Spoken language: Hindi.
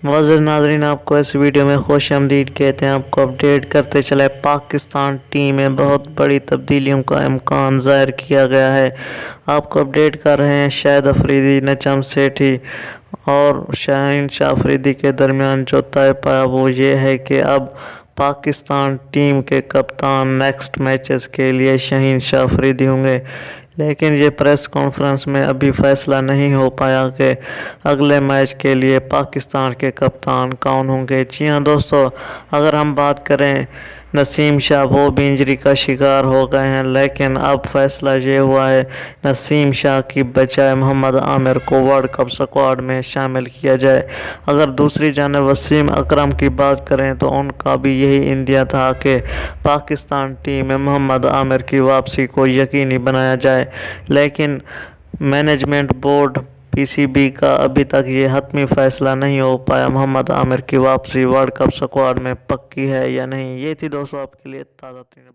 मुअज़्ज़िज़ नाज़रीन, आपको इस वीडियो में खुशामदीद कहते हैं। आपको अपडेट करते चले, पाकिस्तान टीम में बहुत बड़ी तब्दीलियों का इम्कान ज़ाहिर किया गया है। आपको अपडेट कर रहे हैं, शाहिद अफरीदी, नजम सेठी और शाहीन शाह अफरीदी के दरमियान जो तय पाया वो ये है कि अब पाकिस्तान टीम के कप्तान नेक्स्ट मैचेस के लिए शाहीन शाह अफरीदी होंगे। लेकिन ये प्रेस कॉन्फ्रेंस में अभी फैसला नहीं हो पाया कि अगले मैच के लिए पाकिस्तान के कप्तान कौन होंगे। जी हाँ दोस्तों, अगर हम बात करें नसीम शाह, वो भी इंजरी का शिकार हो गए हैं, लेकिन अब फैसला ये हुआ है नसीम शाह की बजाय मोहम्मद आमिर को वर्ल्ड कप स्क्वाड में शामिल किया जाए। अगर दूसरी जानिब वसीम अकरम की बात करें तो उनका भी यही इंदिया था कि पाकिस्तान टीम में मोहम्मद आमिर की वापसी को यकीनी बनाया जाए, लेकिन मैनेजमेंट बोर्ड पीसीबी का अभी तक ये हतमी फैसला नहीं हो पाया मोहम्मद आमिर की वापसी वर्ल्ड कप स्क्वाड में पक्की है या नहीं। ये थी दोस्तों आपके लिए ताज़ा तरीन।